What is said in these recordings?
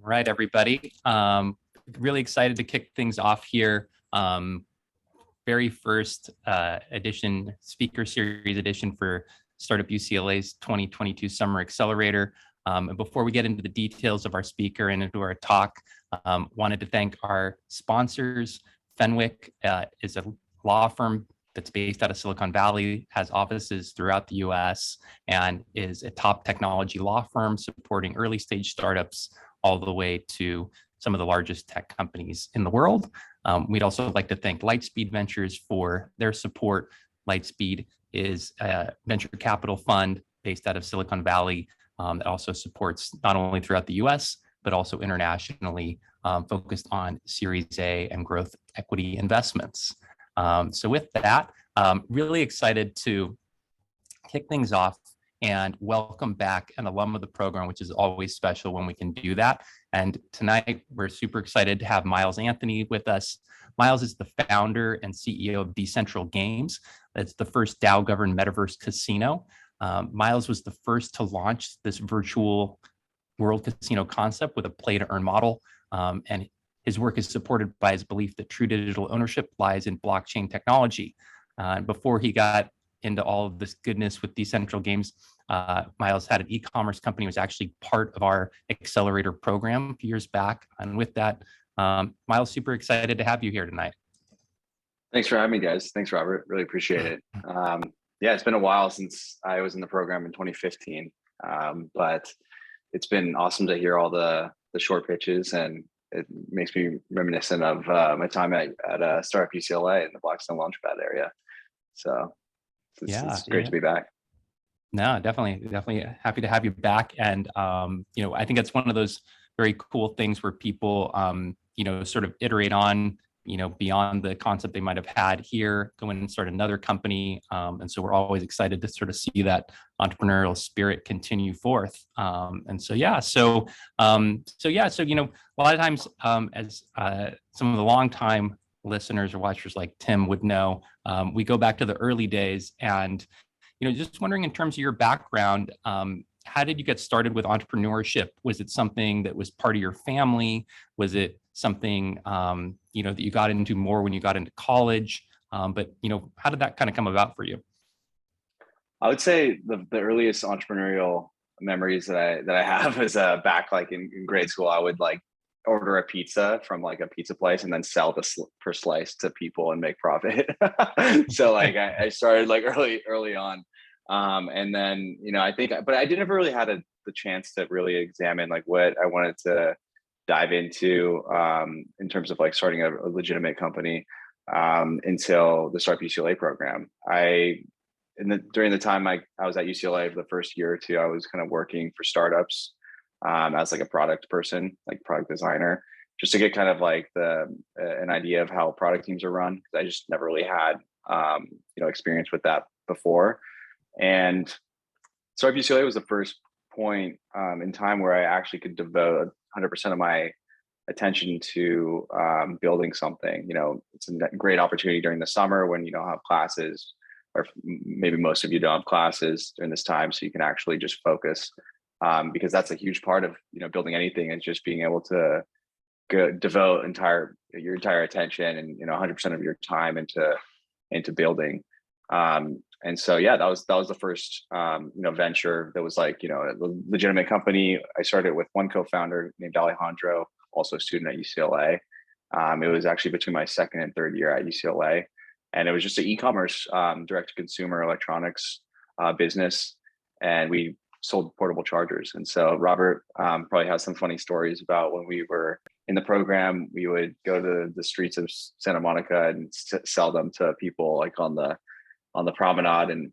right, everybody. Really excited to kick things off here. Very first speaker series edition for Startup UCLA's 2022 Summer Accelerator. And before we get into the details of our speaker and into our talk, wanted to thank our sponsors. Fenwick is a law firm that's based out of Silicon Valley, has offices throughout the US, and is a top technology law firm supporting early stage startups all the way to some of the largest tech companies in the world. We'd also like to thank Lightspeed Ventures for their support. Lightspeed is a venture capital fund based out of Silicon Valley that also supports not only throughout the US, but also internationally, focused on Series A and growth equity investments. So with that, really excited to kick things off and welcome back an alum of the program, which is always special when we can do that. And tonight, we're super excited to have Miles Anthony with us. Miles is the founder and CEO of Decentral Games. That's the first DAO-governed metaverse casino. Miles was the first to launch this virtual world casino concept with a play-to-earn model. And his work is supported by his belief that true digital ownership lies in blockchain technology. Before he got into all of this goodness with Decentral Games, Miles had an e-commerce company, was actually part of our accelerator program a few years back. And with that, Miles, super excited to have you here tonight. Thanks for having me, guys. Thanks, Robert. Really appreciate it. Yeah, it's been a while since I was in the program in 2015, but it's been awesome to hear all the short pitches, and it makes me reminiscent of my time at Startup UCLA in the Blackstone Launchpad area. So it's great to be back. No, definitely happy to have you back. And, I think it's one of those very cool things where people, sort of iterate on, beyond the concept they might have had here, go in and start another company. And so we're always excited to sort of see that entrepreneurial spirit continue forth. A lot of times, as some of the longtime listeners or watchers like Tim would know, we go back to the early days, and just wondering, in terms of your background, how did you get started with entrepreneurship? Was it something that was part of your family? Was it something that you got into more when you got into college? But how did that kind of come about for you? I would say the earliest entrepreneurial memories that I have is back like in grade school. I would like order a pizza from like a pizza place and then sell per slice to people and make profit. So like I started like early on. And then, I think, but I didn't really had the chance to really examine like what I wanted to dive into in terms of like starting a legitimate company until the Startup UCLA program. During the time I was at UCLA for the first year or two, I was kind of working for startups as like a product person, like product designer, just to get kind of like an idea of how product teams are run, because I just never really had experience with that before. And Startup UCLA was the first point in time where I actually could devote 100% of my attention to building something. It's a great opportunity during the summer when you don't have classes, or maybe most of you don't have classes during this time, so you can actually just focus, because that's a huge part of building anything, is just being able to devote your entire attention and 100% of your time into building. And so, yeah, that was the first, venture that was like, a legitimate company. I started with one co-founder named Alejandro, also a student at UCLA. It was actually between my second and third year at UCLA. And it was just an e-commerce, direct to consumer electronics business. And we sold portable chargers. And so Robert probably has some funny stories about when we were in the program. We would go to the streets of Santa Monica and sell them to people like on the promenade and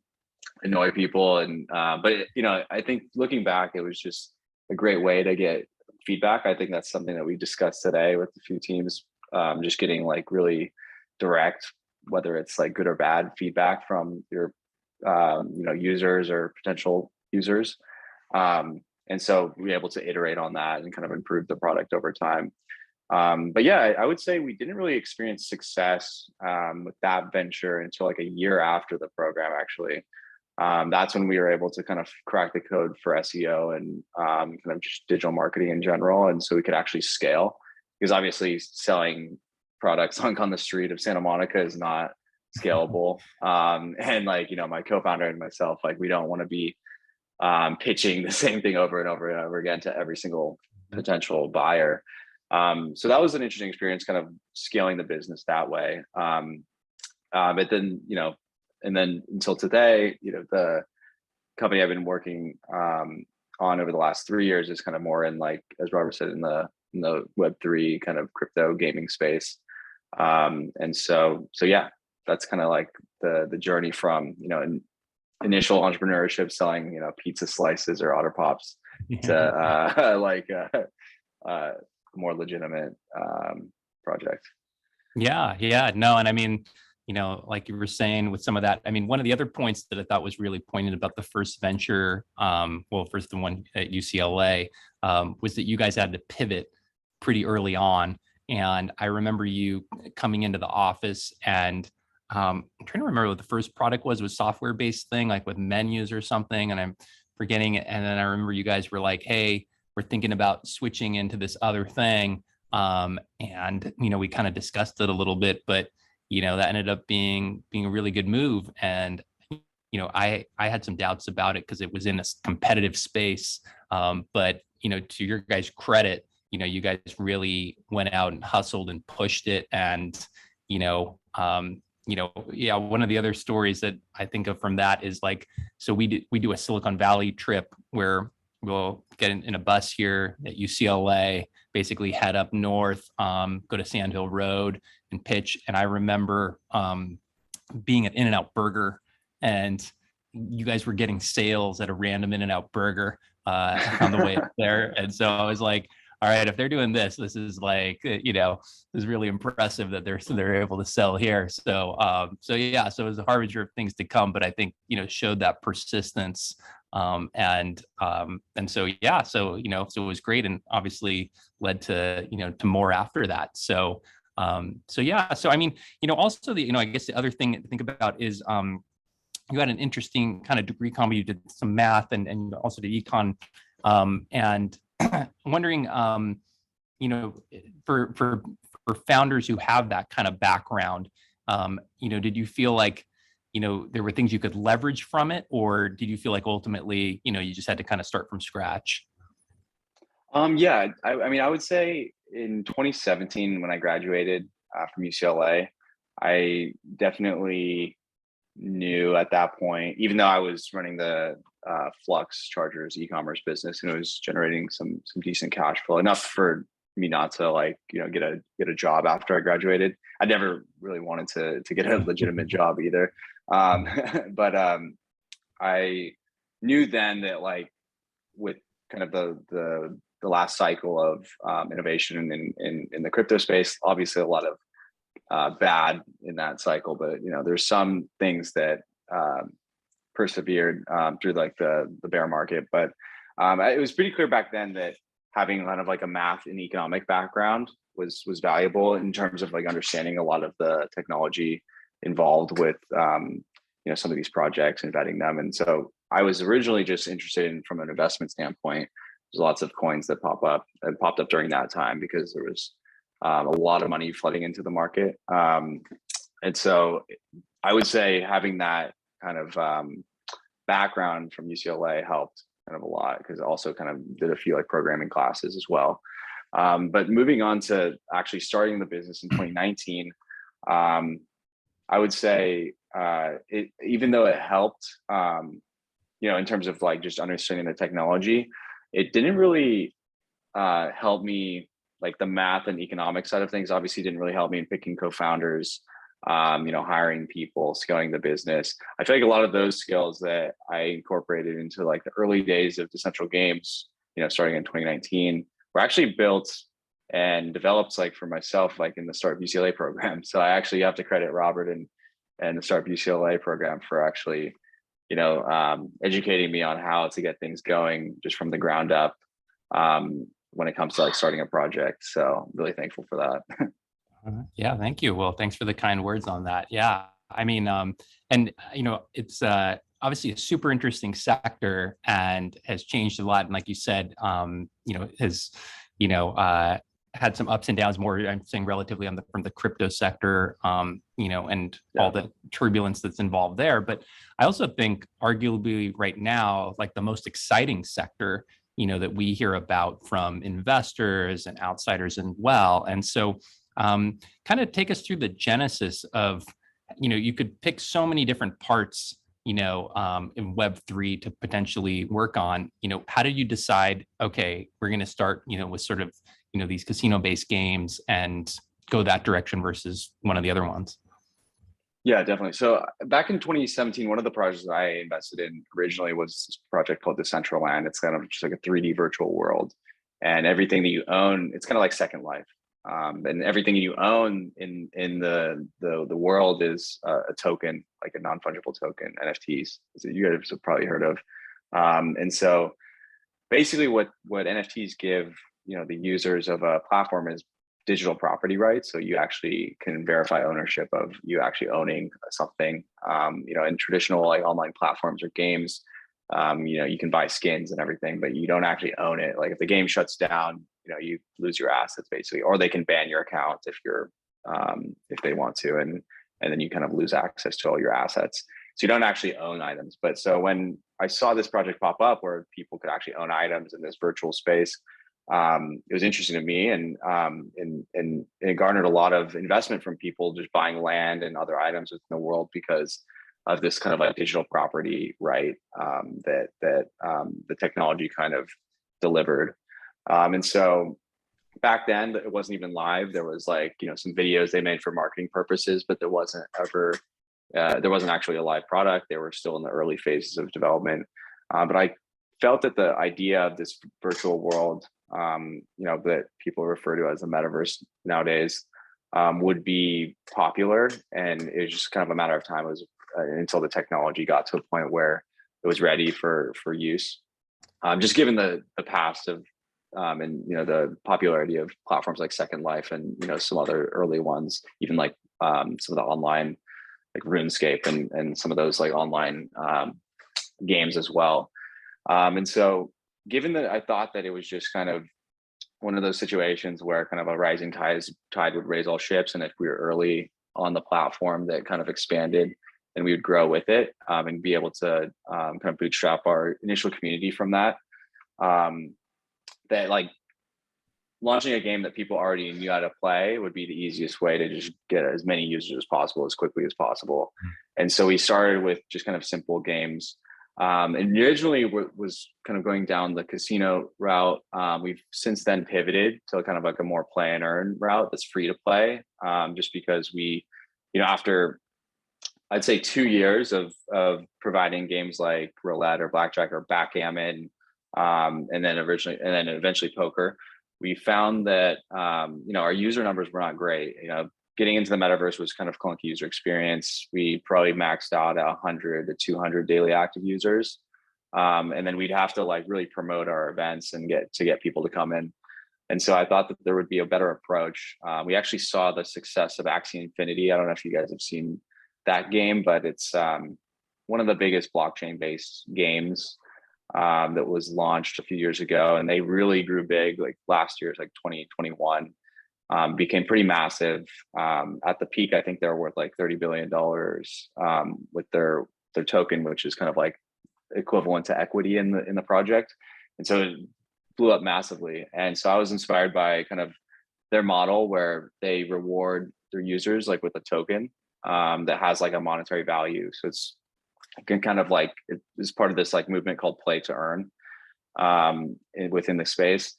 annoy people. And but I think looking back, it was just a great way to get feedback. I think that's something that we discussed today with a few teams, just getting like really direct, whether it's like good or bad feedback from your users or potential users. And so we were able to iterate on that and kind of improve the product over time. But yeah, I would say we didn't really experience success with that venture until like a year after the program, actually. That's when we were able to kind of crack the code for SEO and kind of just digital marketing in general. And so we could actually scale, because obviously selling products on the street of Santa Monica is not scalable. And like, my co-founder and myself, like, we don't want to be pitching the same thing over and over and over again to every single potential buyer. So that was an interesting experience, kind of scaling the business that way. But then, and then until today, the company I've been working on over the last 3 years is kind of more in, like, as Robert said, in the Web3 kind of crypto gaming space. And so yeah, that's kind of like the journey from, initial entrepreneurship selling, pizza slices or otter pops to like more legitimate project. Yeah, no, and I mean, like you were saying with some of that, I mean, one of the other points that I thought was really poignant about the first venture, first the one at UCLA, was that you guys had to pivot pretty early on. And I remember you coming into the office, and I'm trying to remember what the first product was software-based thing, like with menus or something, and I'm forgetting it. And then I remember you guys were like, hey, we're thinking about switching into this other thing. And, we kind of discussed it a little bit, but that ended up being a really good move. And, I had some doubts about it because it was in a competitive space. But, to your guys' credit, you guys really went out and hustled and pushed it. And, one of the other stories that I think of from that is, like, so we do a Silicon Valley trip where we'll get in a bus here at UCLA, basically head up north, go to Sand Hill Road and pitch. And I remember being at In-N-Out Burger, and you guys were getting sales at a random In-N-Out Burger on the way up there. And so I was like, all right, if they're doing this is like, this is really impressive that they're able to sell here. So yeah, so it was a harbinger of things to come, but I think, showed that persistence. And so, yeah, so it was great, and obviously led to, to more after that. So yeah, so I mean, also I guess the other thing to think about is, you had an interesting kind of degree combo. You did some math and also did econ, and wondering, for founders who have that kind of background, did you feel like, there were things you could leverage from it, or did you feel like ultimately, you just had to kind of start from scratch? Yeah, I mean, I would say in 2017, when I graduated from UCLA, I definitely knew at that point, even though I was running the Flux Chargers e-commerce business, and it was generating some decent cash flow, enough for me not to, like, get a job after I graduated. I never really wanted to get a legitimate job either. But I knew then that, like, with kind of the last cycle of innovation in the crypto space, obviously a lot of bad in that cycle, but there's some things that persevered through, like, the bear market. But it was pretty clear back then that having kind of like a math and economic background was valuable in terms of, like, understanding a lot of the technology involved with some of these projects and vetting them. And so I was originally just interested in, from an investment standpoint, there's lots of coins that popped up during that time because there was a lot of money flooding into the market. And so I would say having that kind of background from UCLA helped kind of a lot, because I also kind of did a few, like, programming classes as well. But moving on to actually starting the business in 2019, I would say even though it helped, in terms of, like, just understanding the technology, it didn't really help me, like, the math and economic side of things obviously didn't really help me in picking co-founders, hiring people, scaling the business. I feel like a lot of those skills that I incorporated into, like, the early days of Decentral Games, starting in 2019, were actually built and developed, like, for myself, like, in the Startup UCLA program. So I actually have to credit Robert and the Startup UCLA program for actually, educating me on how to get things going just from the ground up, when it comes to, like, starting a project. So I'm really thankful for that. Yeah, thank you. Well, thanks for the kind words on that. Yeah, I mean, and it's obviously a super interesting sector and has changed a lot. And like you said, has, had some ups and downs more, I'm saying relatively from the crypto sector, and all the turbulence that's involved there. But I also think arguably right now, like the most exciting sector, that we hear about from investors and outsiders and well. And so kind of take us through the genesis of, you could pick so many different parts, in Web3 to potentially work on. How did you decide, okay, we're going to start, with sort of, these casino-based games and go that direction versus one of the other ones? Yeah, definitely. So back in 2017, one of the projects that I invested in originally was this project called Decentral Land. It's kind of just like a 3D virtual world, and everything that you own, it's kind of like Second Life. And everything you own in the world is a token, like a non-fungible token, NFTs, that you guys have probably heard of. And so basically what NFTs give, the users of a platform is digital property rights. So you actually can verify ownership of you actually owning something. In traditional like online platforms or games, you can buy skins and everything, but you don't actually own it. Like if the game shuts down, you lose your assets basically, or they can ban your account if they want to, and then you kind of lose access to all your assets. So you don't actually own items. But so when I saw this project pop up where people could actually own items in this virtual space, it was interesting to me, and it garnered a lot of investment from people just buying land and other items within the world because of this kind of like digital property right that the technology kind of delivered. And so back then it wasn't even live. There was like, some videos they made for marketing purposes, but there wasn't actually a live product. They were still in the early phases of development. But I felt that the idea of this virtual world, that people refer to as the metaverse nowadays, would be popular. And it was just kind of a matter of time. It was until the technology got to a point where it was ready for use. Just given the past of and the popularity of platforms like Second Life and some other early ones, even like some of the online like RuneScape and some of those like online games as well. And so given that I thought that it was just kind of one of those situations where kind of a rising tide would raise all ships, and if we were early on the platform that kind of expanded, then we would grow with it and be able to kind of bootstrap our initial community from that. That like launching a game that people already knew how to play would be the easiest way to just get as many users as possible as quickly as possible. And so we started with just kind of simple games. And originally was kind of going down the casino route. We've since then pivoted to kind of like a more play and earn route that's free to play, just because we, after I'd say 2 years of providing games like roulette or blackjack or backgammon, and then eventually poker, we found that our user numbers were not great. Getting into the metaverse was kind of clunky user experience. We probably maxed out at 100 to 200 daily active users, and then we'd have to like really promote our events and get people to come in. And so I thought that there would be a better approach. We actually saw the success of Axie Infinity. I don't know if you guys have seen that game, but it's one of the biggest blockchain-based games that was launched a few years ago, and they really grew big. Like last year, like 2021, became pretty massive. At the peak, I think they were worth like $30 billion with their token, which is kind of like equivalent to equity in the project. And so it blew up massively. And so I was inspired by kind of their model where they reward their users like with a token that has like a monetary value. So it's kind of like it's part of this like movement called play to earn within the space.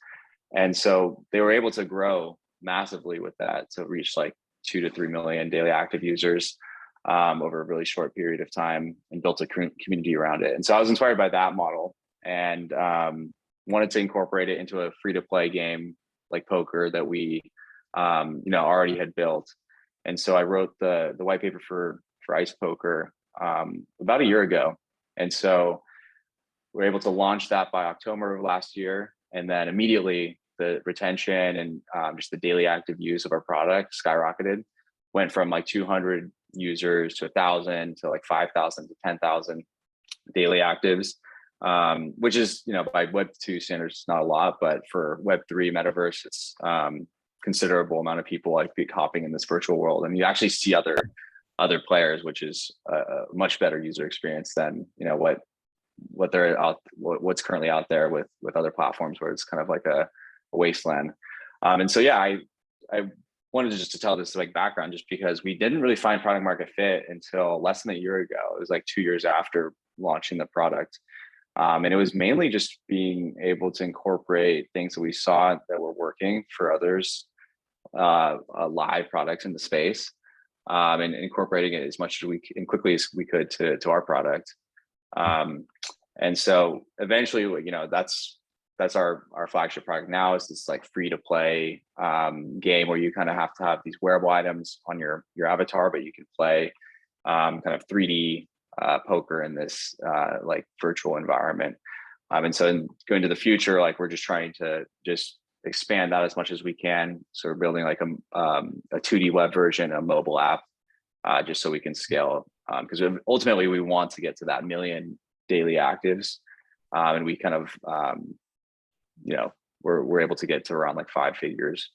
And so they were able to grow massively with that to reach like 2 to 3 million daily active users over a really short period of time, and built a community around it. And so I was inspired by that model, and wanted to incorporate it into a free to play game like poker that we already had built. And so I wrote the white paper for Ice Poker about a year ago. And so we're able to launch that by October of last year. And then immediately the retention and just the daily active use of our product skyrocketed, went from like 200 users to 1,000 to like 5,000 to 10,000 daily actives, which is, by Web2 standards, not a lot, but for Web3 metaverse, it's considerable amount of people like hopping in this virtual world, and you actually see other players, which is a much better user experience than what's currently out there with other platforms where it's kind of like a wasteland. And so yeah, I wanted to tell this like background, just because we didn't really find product market fit until less than a year ago. It was like 2 years after launching the product. And it was mainly just being able to incorporate things that we saw that were working for others, live products in the space, and incorporating it as much as we and quickly as we could to our product. And so eventually, that's our flagship product now, is this like free to play game where you kind of have to have these wearable items on your avatar, but you can play kind of 3D poker in this like virtual environment. And so going to the future, like we're just trying to just expand that as much as we can. So we're building like a 2D web version, a mobile app, just so we can scale. Because ultimately we want to get to that 1 million daily actives, and we kind of we're able to get to around like 5 figures.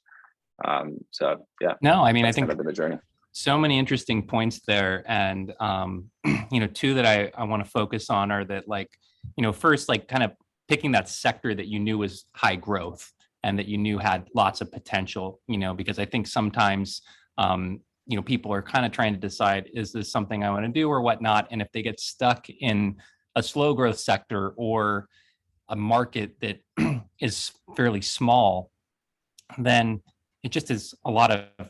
So yeah. No, I mean, I that's think kind of been the journey. So many interesting points there, and two that I want to focus on are that, like, first, like kind of picking that sector that you knew was high growth and that you knew had lots of potential, because I think sometimes people are kind of trying to decide, is this something I want to do or whatnot? And if they get stuck in a slow growth sector or a market that is fairly small, then it just is a lot of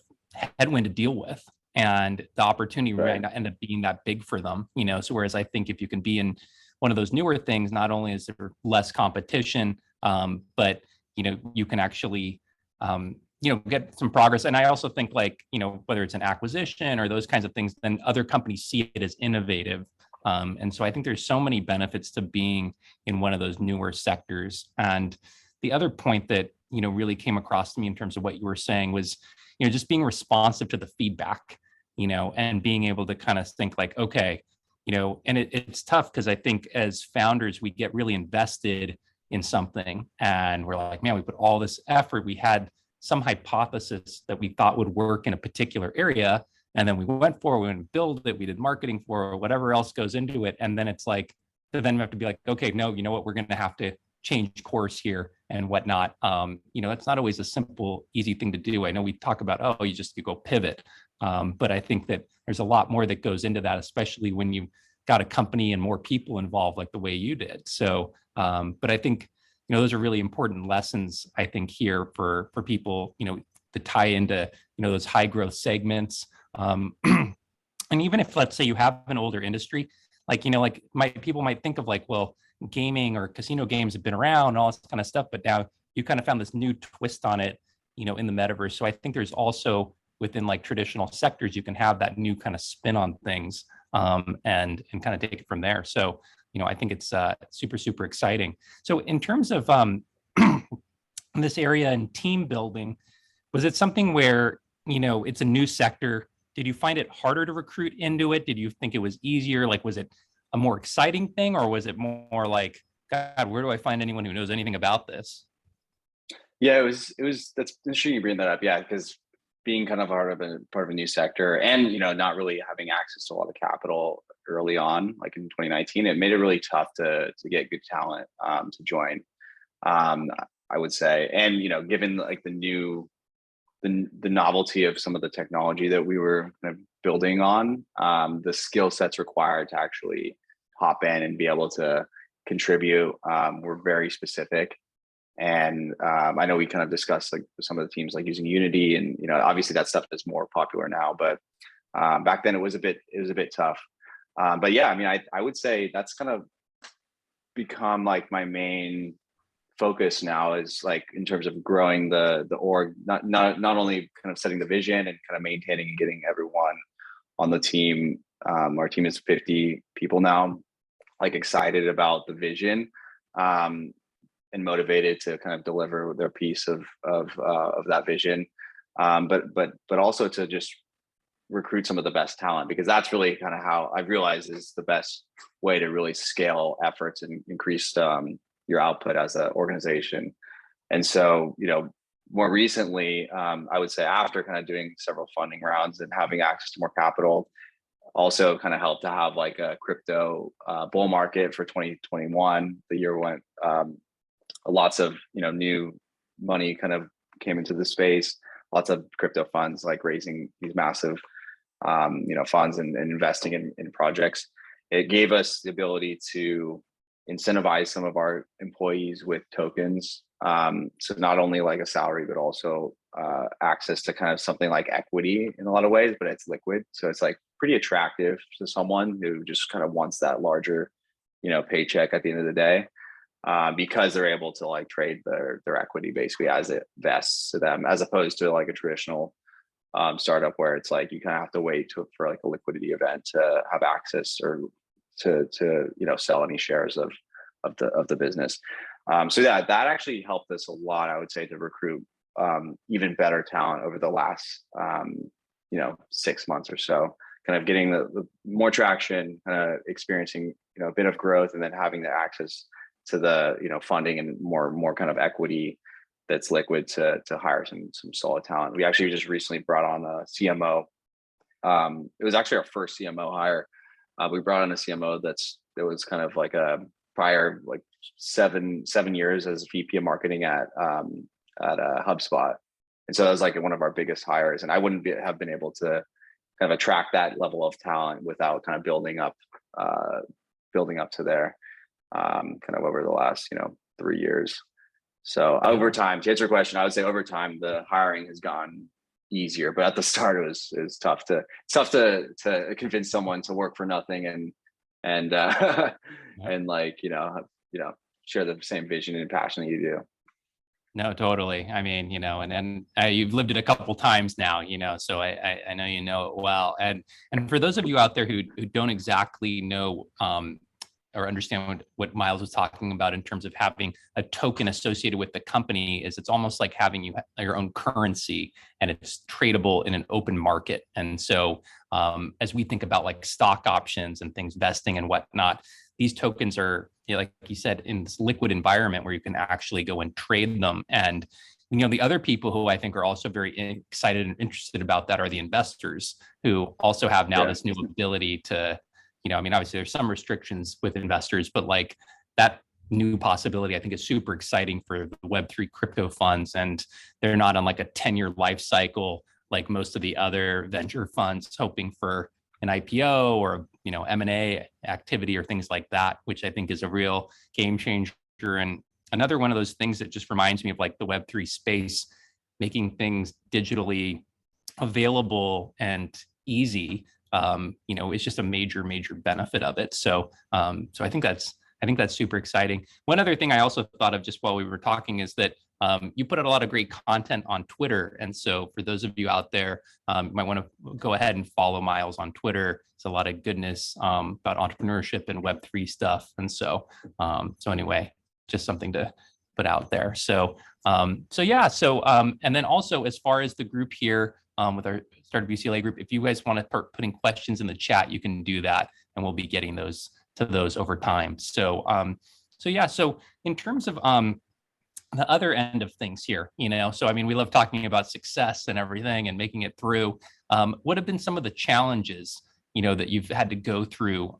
headwind to deal with, and the opportunity might not end up being that big for them. So whereas I think if you can be in one of those newer things, not only is there less competition, but you can actually get some progress. And I also think, like, whether it's an acquisition or those kinds of things, then other companies see it as innovative. And so I think there's so many benefits to being in one of those newer sectors. And the other point that really came across to me in terms of what you were saying was, just being responsive to the feedback, and being able to kind of think like, okay, and it's tough because I think as founders, we get really invested in something and we're like, man, we put all this effort, we had some hypothesis that we thought would work in a particular area. And then we went for it, we went and build it, we did marketing for it, or whatever else goes into it. And then it's like, then we have to be like, okay, no, you know what, we're going to have to change course here and whatnot. That's not always a simple, easy thing to do. I know we talk about, you go pivot. But I think that there's a lot more that goes into that, especially when you've got a company and more people involved like the way you did. So, but I think, those are really important lessons, I think, here for people, to tie into, those high growth segments. And even if, let's say, you have an older industry, like, people might think of like, well, gaming or casino games have been around and all this kind of stuff, but now you kind of found this new twist on it, in the metaverse. So I think there's also within like traditional sectors, you can have that new kind of spin on things, and kind of take it from there. So, I think it's super, super exciting. So in terms of this area and team building, was it something where, it's a new sector? Did you find it harder to recruit into it? Did you think it was easier? Like, was it a more exciting thing, or was it more like, God, where do I find anyone who knows anything about this? Yeah, it was. That's interesting you bring that up. Yeah, because being kind of part of a new sector, and not really having access to a lot of capital early on, like in 2019, it made it really tough to get good talent to join. I would say, and given like the novelty of some of the technology that we were kind of building on, the skill sets required to actually hop in and be able to contribute were very specific. And I know we kind of discussed like some of the teams like using Unity, and obviously that stuff is more popular now, but back then it was a bit tough. But yeah, I mean, I would say that's kind of become like my main focus now, is like in terms of growing the org, not only kind of setting the vision and kind of maintaining and getting everyone on the team. Our team is 50 people now, like excited about the vision, and motivated to kind of deliver their piece of that vision. But also to just recruit some of the best talent, because that's really kind of how I've realized is the best way to really scale efforts and increase your output as an organization. And so, more recently, I would say after kind of doing several funding rounds and having access to more capital, also kind of helped to have like a crypto bull market for 2021. The year went lots of new money kind of came into the space. Lots of crypto funds like raising these massive funds and investing in projects. It gave us the ability to incentivize some of our employees with tokens. So not only like a salary, but also access to kind of something like equity in a lot of ways, but it's liquid. So it's like pretty attractive to someone who just kind of wants that larger, paycheck at the end of the day, because they're able to like trade their equity basically as it vests to them, as opposed to like a traditional startup where it's like you kind of have to wait for like a liquidity event to have access or to sell any shares of the business. So yeah, that actually helped us a lot, I would say, to recruit even better talent over the last 6 months or so, kind of getting the more traction, experiencing a bit of growth, and then having the access to the funding and more kind of equity that's liquid to hire some solid talent. We actually just recently brought on a CMO. It was actually our first CMO hire. We brought on a CMO that was kind of like a prior like seven years as VP of marketing at HubSpot, and so that was like one of our biggest hires. And I wouldn't have been able to kind of attract that level of talent without kind of building up to there, kind of over the last 3 years. So over time, to answer your question, I would say over time the hiring has gone easier, but at the start it was tough to convince someone to work for nothing and and like share the same vision and passion that you do. No, totally. I mean, and you've lived it a couple times now, so I know you know it well. And for those of you out there who don't exactly know or understand what Miles was talking about in terms of having a token associated with the company, is it's almost like having your own currency, and it's tradable in an open market. And so as we think about like stock options and things vesting and whatnot, these tokens are, like you said, in this liquid environment where you can actually go and trade them. And the other people who I think are also very excited and interested about that are the investors, who also have now this new ability to, obviously there's some restrictions with investors, but like that new possibility, I think, is super exciting for the Web3 crypto funds. And they're not on like a 10-year life cycle like most of the other venture funds hoping for an IPO or M&A activity or things like that, which I think is a real game changer. And another one of those things that just reminds me of like the Web3 space, making things digitally available and easy. It's just a major benefit of it. So I think that's super exciting. One other thing I also thought of just while we were talking is that you put out a lot of great content on Twitter. And so for those of you out there, you might want to go ahead and follow Miles on Twitter. It's a lot of goodness about entrepreneurship and Web3 stuff. And so anyway, just something to put out there. And then also, as far as the group here with our Startup UCLA group, if you guys want to start putting questions in the chat, you can do that, and we'll be getting those over time. So in terms of the other end of things here, so I mean, we love talking about success and everything and making it through. What have been some of the challenges that you've had to go through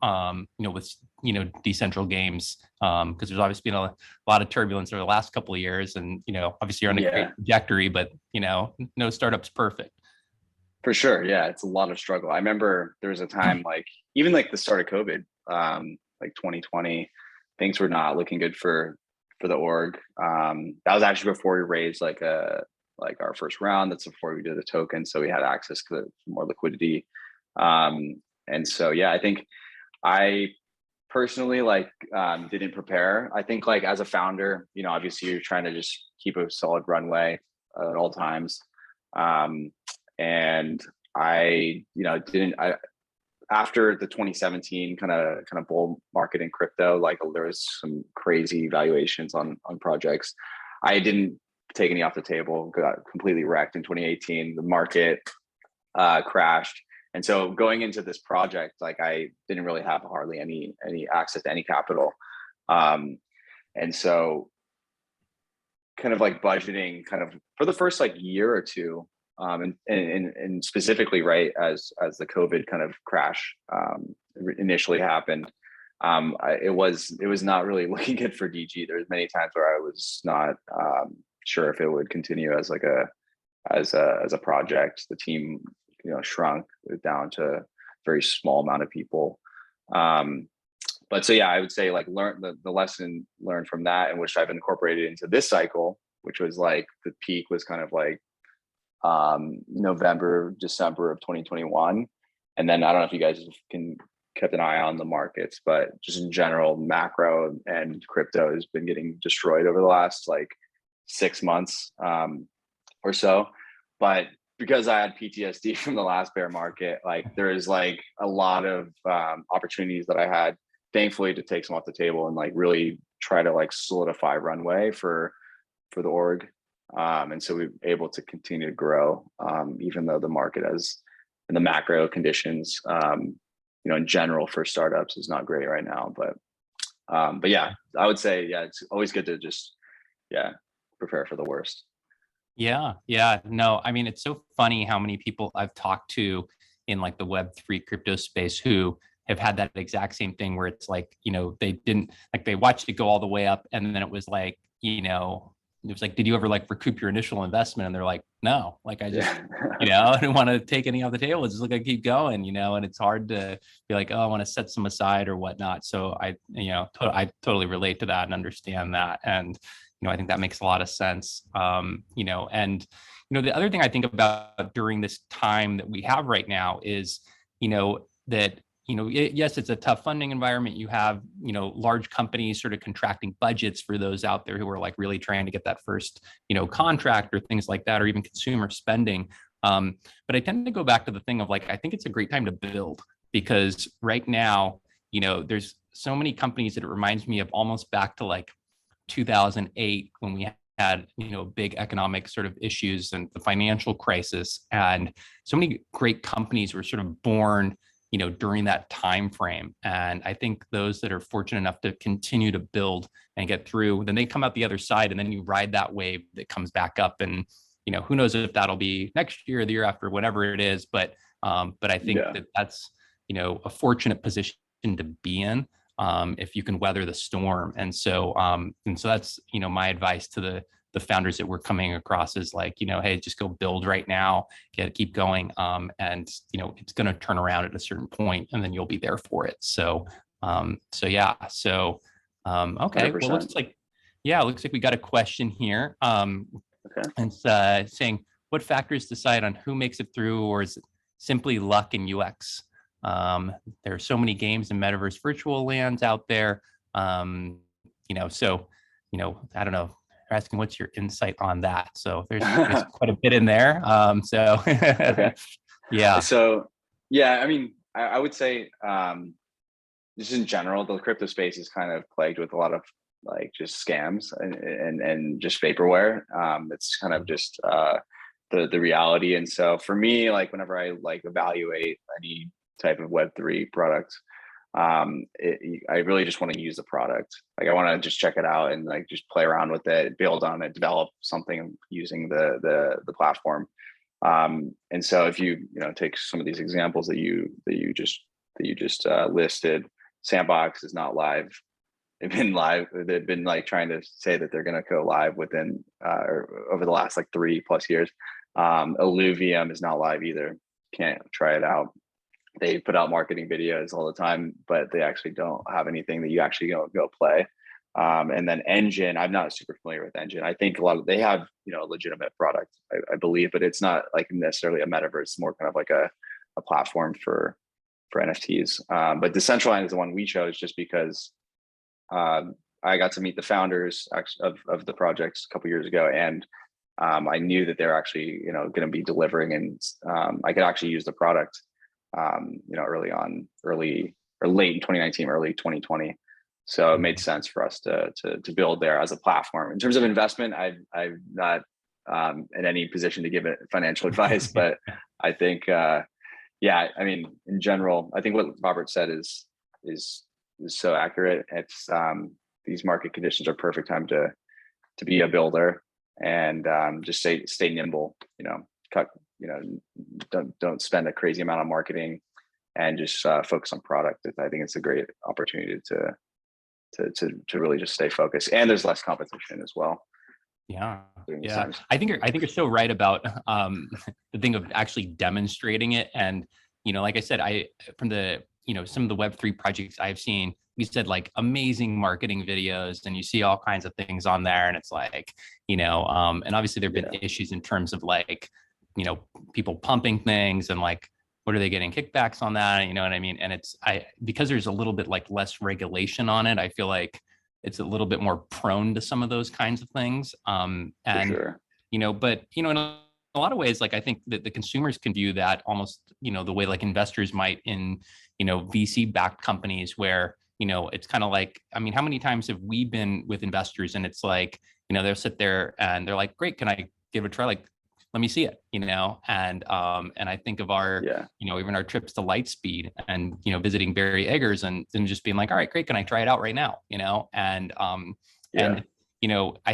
with Decentral Games, because there's obviously been a lot of turbulence over the last couple of years, and obviously you're on a great trajectory, but no startup's perfect. For sure. Yeah, it's a lot of struggle. I remember there was a time like even like the start of COVID, like 2020, things were not looking good for the org. That was actually before we raised like our first round. That's before we did the token, so we had access to more liquidity. And so I think I personally didn't prepare. I think like as a founder, obviously you're trying to just keep a solid runway at all times. And I after the 2017 kind of bull market in crypto, like there was some crazy valuations on projects. I didn't take any off the table, got completely wrecked in 2018. The market crashed. And so going into this project, like I didn't really have hardly any access to any capital. And so kind of like budgeting kind of for the first like year or two, and specifically right as the COVID kind of crash initially happened, it was not really looking good for DG. There was many times where I was not sure if it would continue as like as a project. The team, shrunk down to a very small amount of people. But so yeah, I would say like learn the lesson learned from that, and which I've incorporated into this cycle, which was like the peak was kind of like November, December of 2021. And then I don't know if you guys kept an eye on the markets, but just in general, macro and crypto has been getting destroyed over the last like 6 months or so. But because I had PTSD from the last bear market, like there is like a lot of opportunities that I had, thankfully, to take some off the table and like really try to like solidify runway for the org. And so we were able to continue to grow, even though the market has, and the macro conditions, in general for startups is not great right now. But yeah, I would say, yeah, it's always good to just, prepare for the worst. Yeah. No, I mean, it's so funny how many people I've talked to in like the Web3 crypto space who have had that exact same thing where it's like, they didn't like, they watched it go all the way up. And then it was like, it was like, did you ever like recoup your initial investment? And they're like, no, like I just, I didn't want to take any off the table. It's just like, I keep going, and it's hard to be like, oh, I want to set some aside or whatnot. So I totally relate to that and understand that. And, I think that makes a lot of sense. And, the other thing I think about during this time that we have right now is, that yes, it's a tough funding environment. You have, large companies sort of contracting budgets for those out there who are like really trying to get that first, contract or things like that, or even consumer spending. But I tend to go back to the thing of like, I think it's a great time to build, because right now, there's so many companies that it reminds me of almost back to like 2008 when we had, big economic sort of issues and the financial crisis. And so many great companies were sort of born during that time frame. And I think those that are fortunate enough to continue to build and get through, then they come out the other side, and then you ride that wave that comes back up. And who knows if that'll be next year or the year after, whatever it is. But I think that's a fortunate position to be in, if you can weather the storm. And so that's my advice to the founders that we're coming across is like, hey, just go build right now, keep going. And, it's going to turn around at a certain point, and then you'll be there for it. So, yeah. So, okay. 100%. Well, it looks like we got a question here. Okay. And saying, what factors decide on who makes it through, or is it simply luck and UX? There are so many games and metaverse virtual lands out there. So, I don't know. Asking what's your insight on that. So there's quite a bit in there. Okay. Yeah. So yeah, I mean, I would say just in general, the crypto space is kind of plagued with a lot of like just scams and just vaporware. It's kind of just the reality. And so for me, like whenever I like evaluate any type of Web3 product, I really just want to use the product. Like I want to just check it out and like just play around with it, build on it, develop something using the platform. And so if you take some of these examples that you just listed, Sandbox is not live. They've been live. They've been like trying to say that they're going to go live within or over the last like 3+ years. Alluvium is not live either. Can't try it out. They put out marketing videos all the time, but they actually don't have anything that you actually go play. And then Engine, I'm not super familiar with Engine. I think they have, a legitimate product, I believe, but it's not like necessarily a metaverse. It's more kind of like a platform for NFTs. But Decentral is the one we chose just because I got to meet the founders of the projects a couple years ago, and I knew that they're actually, going to be delivering, and I could actually use the product. Early or late in 2019, early 2020. So it made sense for us to build there as a platform. In terms of investment, I'm not in any position to give it financial advice, but I think Yeah, I mean, in general, I think what Robert said is so accurate. It's these market conditions are perfect time to be a builder, and just stay nimble. Cut. Don't spend a crazy amount on marketing, and just focus on product. I think it's a great opportunity to really just stay focused. And there's less competition as well. Yeah. During these Yeah. times. I think you're so right about the thing of actually demonstrating it. And, like I said, from the, some of the Web3 projects I've seen, you said like amazing marketing videos, and you see all kinds of things on there. And it's like, and obviously there've been issues in terms of like, people pumping things and like, what are they getting kickbacks on that? You know what I mean? And because there's a little bit like less regulation on it, I feel like it's a little bit more prone to some of those kinds of things. And, For sure. but, in a lot of ways, like I think that the consumers can view that almost, the way like investors might in, VC backed companies where, it's kind of like, I mean, how many times have we been with investors and it's like, they'll sit there and they're like, great, can I give it a try? Like, let me see it, and I think of our, even our trips to Lightspeed and, visiting Barry Eggers and just being like, all right, great. Can I try it out right now? And I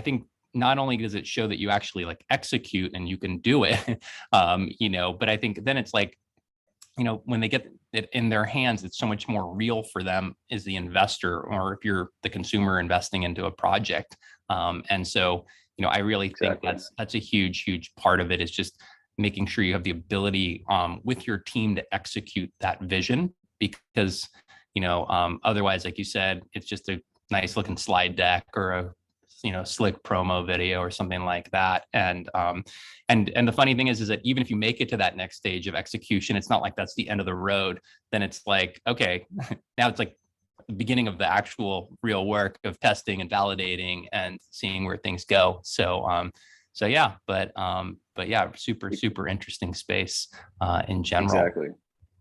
think not only does it show that you actually like execute and you can do it, but I think then it's like, when they get it in their hands, it's so much more real for them as the investor, or if you're the consumer investing into a project. And so, I really think that's a huge part of it, is just making sure you have the ability with your team to execute that vision, because, otherwise, like you said, it's just a nice looking slide deck or a slick promo video or something like that. And the funny thing is that even if you make it to that next stage of execution, it's not like that's the end of the road. Then it's like, okay, now it's like the beginning of the actual real work of testing and validating and seeing where things go. So yeah, but yeah, super interesting space in general. Exactly.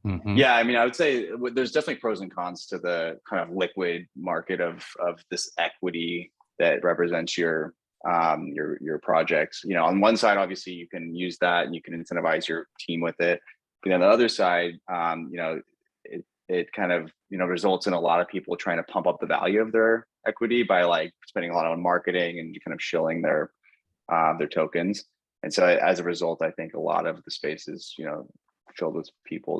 Mm-hmm. Yeah, I mean, I would say there's definitely pros and cons to the kind of liquid market of this equity that represents your projects. On one side, obviously, you can use that and you can incentivize your team with it. But on the other side, it kind of results in a lot of people trying to pump up the value of their equity by like spending a lot on marketing and kind of shilling their tokens. And so as a result, I think a lot of the space is filled with people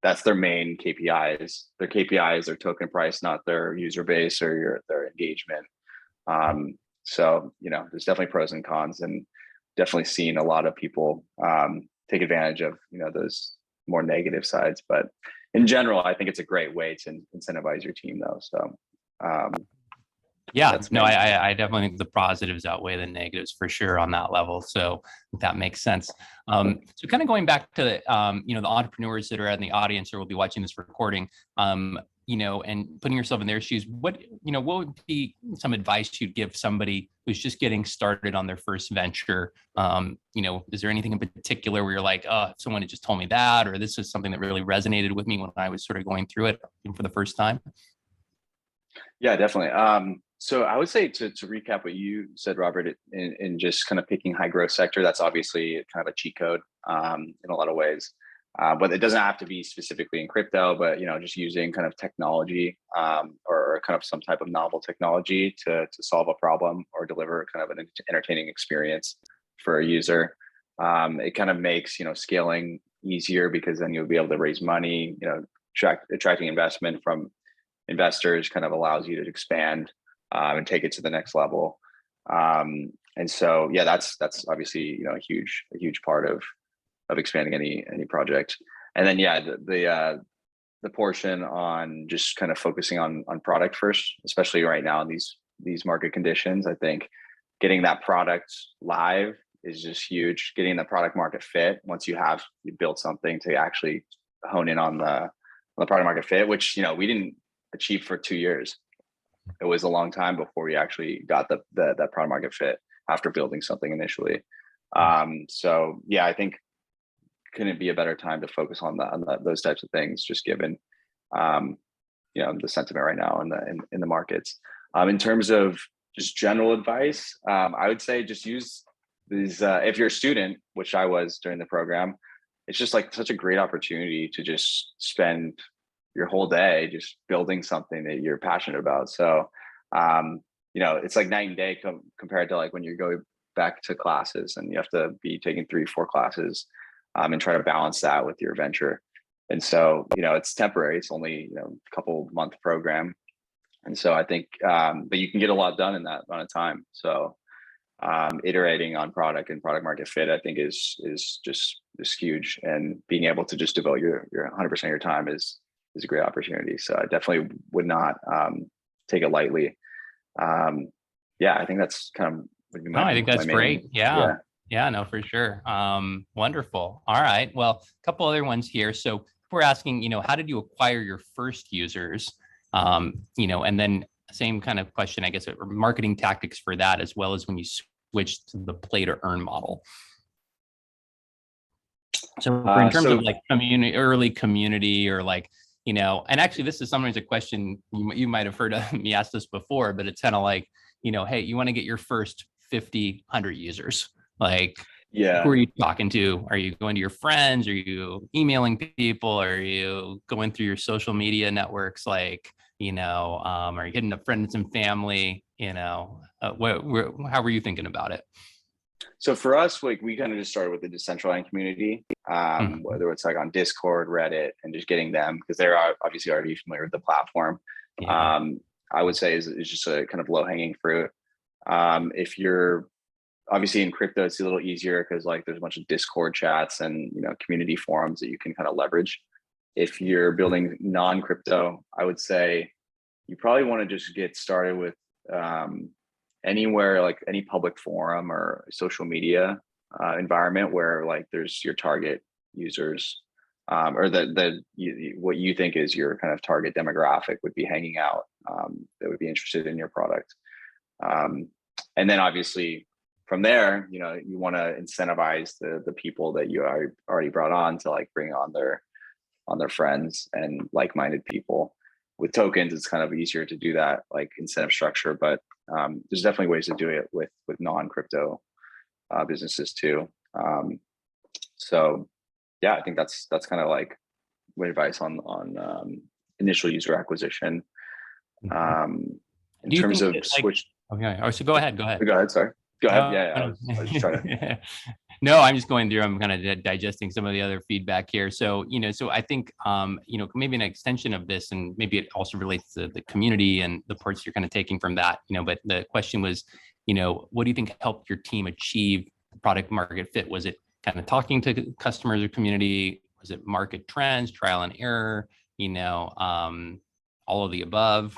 that's their main KPIs. Their KPI is their token price, not their user base or their engagement. So there's definitely pros and cons, and definitely seen a lot of people take advantage of those more negative sides. But in general, I think it's a great way to incentivize your team, though. So yeah, no, I definitely think the positives outweigh the negatives for sure on that level. So that makes sense. So kind of going back to the entrepreneurs that are in the audience or will be watching this recording, and putting yourself in their shoes, what would be some advice you'd give somebody who's just getting started on their first venture? Is there anything in particular where you're like, oh, if someone had just told me that, or this is something that really resonated with me when I was sort of going through it for the first time? Yeah, definitely. So I would say to recap what you said, Robert, in just kind of picking high growth sector, that's obviously kind of a cheat code in a lot of ways. But it doesn't have to be specifically in crypto, but just using kind of technology or kind of some type of novel technology to solve a problem or deliver kind of an entertaining experience for a user. It kind of makes scaling easier, because then you'll be able to raise money. Attracting investment from investors kind of allows you to expand and take it to the next level. And so yeah, that's obviously a huge part of expanding any project. And then yeah, the portion on just kind of focusing on product first, especially right now in these market conditions. I think getting that product live is just huge. Getting the product market fit, once you built something, to actually hone in on the product market fit, which we didn't achieve for 2 years. It was a long time before we actually got that product market fit after building something initially. So yeah, I think couldn't be a better time to focus on those types of things, just given the sentiment right now in the markets. In terms of just general advice, I would say just use these if you're a student, which I was during the program, it's just like such a great opportunity to just spend your whole day just building something that you're passionate about. So, it's like night and day compared to like when you go back to classes and you have to be taking 3, 4 classes, and try to balance that with your venture. And so, it's temporary. It's only, a couple month program. And so I think, but you can get a lot done in that amount of time. So, iterating on product and product market fit, I think is huge. And being able to just devote your 100% of your time is a great opportunity. So I definitely would not take it lightly. I think that's kind of would be I think that's great. Yeah. Yeah, no, for sure. Wonderful. All right. Well, a couple other ones here. So we're asking, how did you acquire your first users? And then same kind of question, I guess, marketing tactics for that, as well as when you switched to the play to earn model. So in terms of like early community, or like, and actually this is sometimes a question you might have heard me ask this before, but it's kind of like, hey, you want to get your first 50, 100 users. Like, yeah, who are you talking to? Are you going to your friends? Are you emailing people? Are you going through your social media networks? Like, are you hitting up friends and family? How were you thinking about it? So for us, like we kind of just started with the decentralized community, whether it's like on Discord, Reddit, and just getting them because they're obviously already familiar with the platform. Yeah. I would say is just a kind of low hanging fruit. If you're obviously in crypto, it's a little easier because like there's a bunch of Discord chats and community forums that you can kind of leverage. If you're building non-crypto, I would say you probably want to just get started with anywhere, like any public forum or social media environment where like there's your target users, or what you think is your kind of target demographic would be hanging out, that would be interested in your product. And then obviously from there, you want to incentivize the people that you already brought on to like bring on their friends and like-minded people. With tokens, it's kind of easier to do that, like incentive structure, but there's definitely ways to do it with non-crypto businesses too. So yeah, I think that's kind of like my advice on initial user acquisition. In terms of switch. Okay. Oh, so go ahead. Go ahead. Sorry. Go ahead. I was just trying to. No, I'm just going through. I'm kind of digesting some of the other feedback here. So, so I think, maybe an extension of this, and maybe it also relates to the community and the parts you're kind of taking from that, but the question was, what do you think helped your team achieve the product market fit? Was it kind of talking to customers or community? Was it market trends, trial and error, all of the above?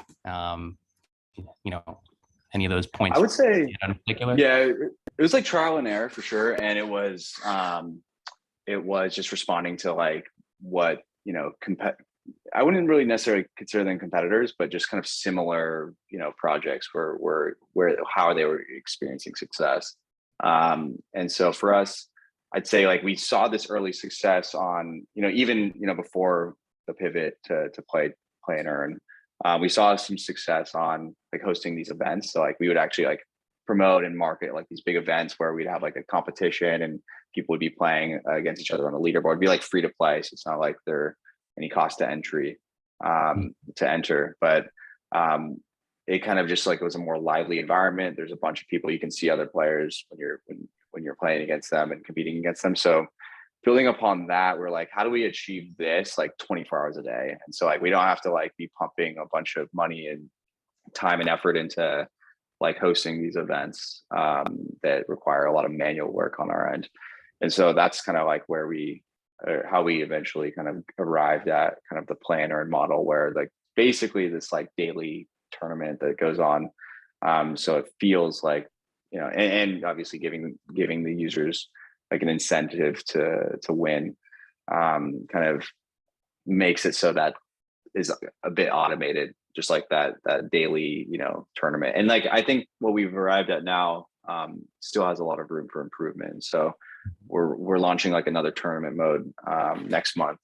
Any of those points? I would say, in particular? Yeah, it was like trial and error for sure. And it was just responding to like what, I wouldn't really necessarily consider them competitors, but just kind of similar, projects where how they were experiencing success. And so for us, I'd say like we saw this early success on, even, before the pivot to play and earn. We saw some success on like hosting these events. So like we would actually like promote and market like these big events where we'd have like a competition and people would be playing against each other on a leaderboard. It'd be like free to play. So it's not like there any cost to entry to enter, but it kind of just like it was a more lively environment. There's a bunch of people, you can see other players when you're playing against them and competing against them. So building upon that, we're like, how do we achieve this like 24 hours a day? And so like we don't have to like be pumping a bunch of money and time and effort into like hosting these events that require a lot of manual work on our end. And so that's kind of like how we eventually kind of arrived at kind of the play and earn model, where like basically this like daily tournament that goes on. So it feels like, and obviously giving the users like an incentive to win, kind of makes it so that is a bit automated, just like that daily, tournament. And like, I think what we've arrived at now still has a lot of room for improvement. So we're launching like another tournament mode next month,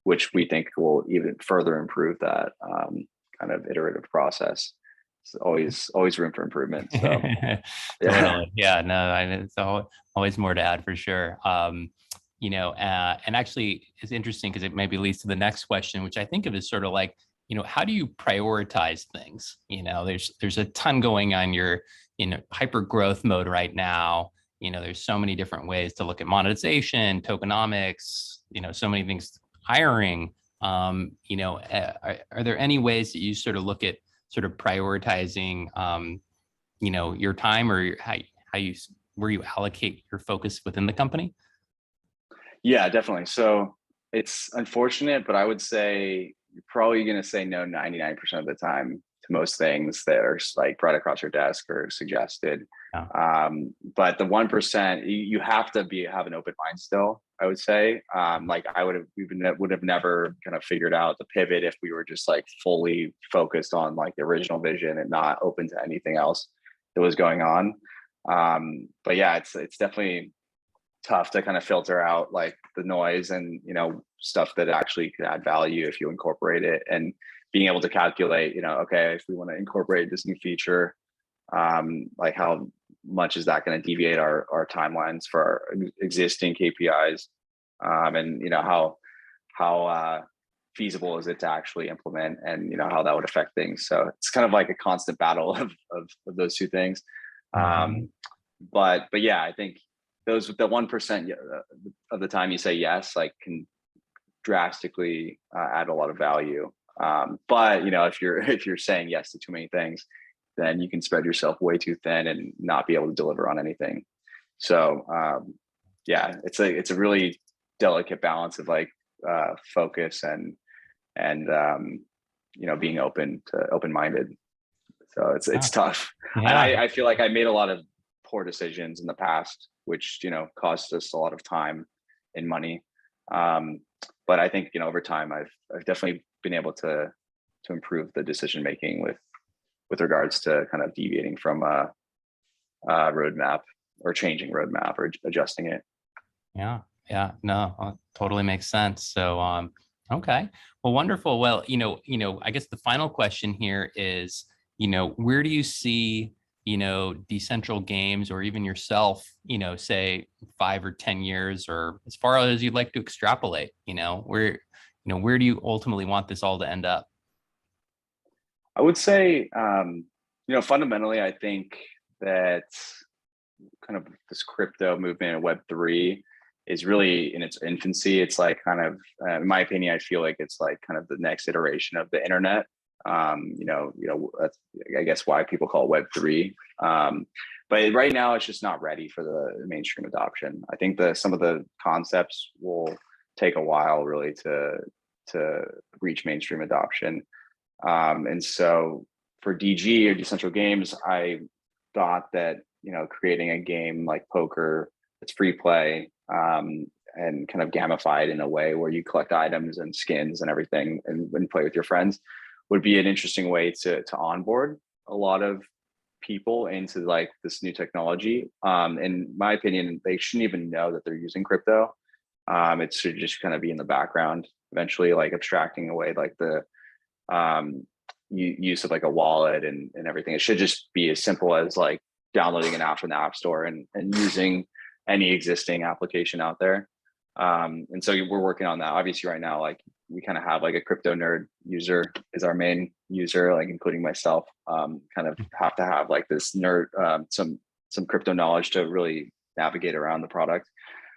which we think will even further improve that kind of iterative process. It's always room for improvement. So Totally. Yeah, no, it's always more to add for sure. and actually it's interesting because it maybe leads to the next question, which I think of as sort of like, how do you prioritize things? There's a ton going on. You're in hyper growth mode right now. There's so many different ways to look at monetization, tokenomics, so many things, hiring. Are there any ways that you sort of look at sort of prioritizing, your time, or how you where you allocate your focus within the company? Yeah, definitely. So it's unfortunate, but I would say you're probably going to say no 99% of the time to most things that are like right across your desk or suggested. Yeah. But the 1%, you have to have an open mind still, I would say. Like we would have never kind of figured out the pivot if we were just like fully focused on like the original vision and not open to anything else that was going on. But yeah, it's definitely tough to kind of filter out like the noise and stuff that actually could add value if you incorporate it, and being able to calculate okay, if we want to incorporate this new feature, like how much is that going to deviate our timelines for our existing KPIs, and how feasible is it to actually implement, and how that would affect things. So it's kind of like a constant battle of those two things. But yeah, I think the 1% of the time you say yes, like, can drastically add a lot of value. But if you're saying yes to too many things, then you can spread yourself way too thin and not be able to deliver on anything. So yeah, it's a really delicate balance of like focus and being open-minded. So it's tough. Yeah. And I feel like I made a lot of poor decisions in the past, which cost us a lot of time and money. But I think over time I've definitely been able to improve the decision making with regards to kind of deviating from a roadmap, or changing roadmap, or adjusting it. Yeah, no, totally makes sense. So okay, well, wonderful. Well, I guess the final question here is, where do you see Decentral Games, or even yourself, say 5 or 10 years, or as far as you'd like to extrapolate, where do you ultimately want this all to end up? I would say, fundamentally, I think that kind of this crypto movement and Web3 is really in its infancy. It's like kind of, in my opinion, I feel like it's like kind of the next iteration of the internet. That's, I guess, why people call it Web3. But right now it's just not ready for the mainstream adoption. I think some of the concepts will take a while really to reach mainstream adoption. And so for DG, or Decentral Games, I thought that, creating a game like poker that's free play, and kind of gamified in a way where you collect items and skins and everything and play with your friends, would be an interesting way to onboard a lot of people into like this new technology. In my opinion, they shouldn't even know that they're using crypto. It should just kind of be in the background, eventually, like abstracting away like the use of like a wallet and everything. It should just be as simple as like downloading an app from the App Store and using any existing application out there. And so we're working on that. Obviously right now, like, we kind of have like a crypto nerd user is our main user, like including myself, kind of have to have like this nerd, some crypto knowledge to really navigate around the product.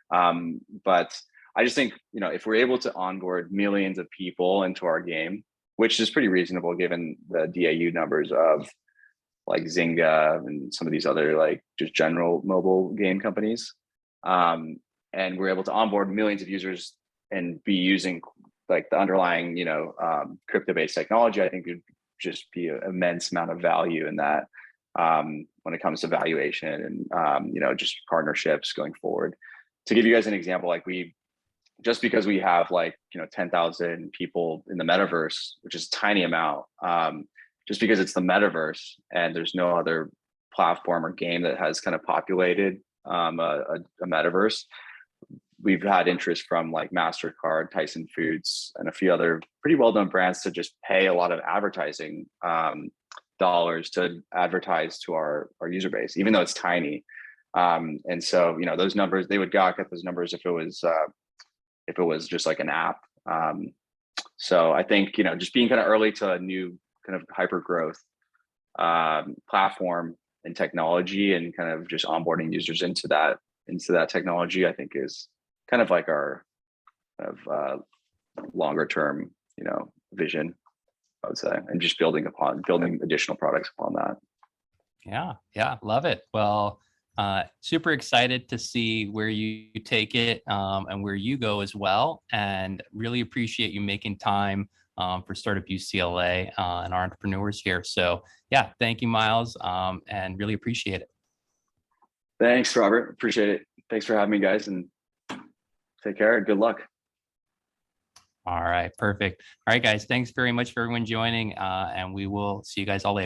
But I just think, if we're able to onboard millions of people into our game, which is pretty reasonable given the DAU numbers of like Zynga and some of these other like just general mobile game companies, and we're able to onboard millions of users and be using like the underlying, crypto-based technology, I think it would just be an immense amount of value in that, when it comes to valuation and, just partnerships going forward. To give you guys an example, like just because we have like, 10,000 people in the metaverse, which is a tiny amount, just because it's the metaverse and there's no other platform or game that has kind of populated a metaverse, we've had interest from like MasterCard, Tyson Foods, and a few other pretty well-known brands to just pay a lot of advertising dollars to advertise to our user base, even though it's tiny. And so, you know, those numbers, they would gawk at those numbers if it was just like an app. So I think, you know, just being kind of early to a new kind of hyper growth platform and technology, and kind of just onboarding users into that technology, I think is kind of like our kind of longer term, you know, vision, I would say, and just building additional products upon that. Yeah, love it. Well, super excited to see where you take it, and where you go as well. And really appreciate you making time for Startup UCLA and our entrepreneurs here. So yeah, thank you, Miles, and really appreciate it. Thanks, Robert. Appreciate it. Thanks for having me, guys, and take care. Good luck. All right, perfect. All right, guys, thanks very much for everyone joining, and we will see you guys all later.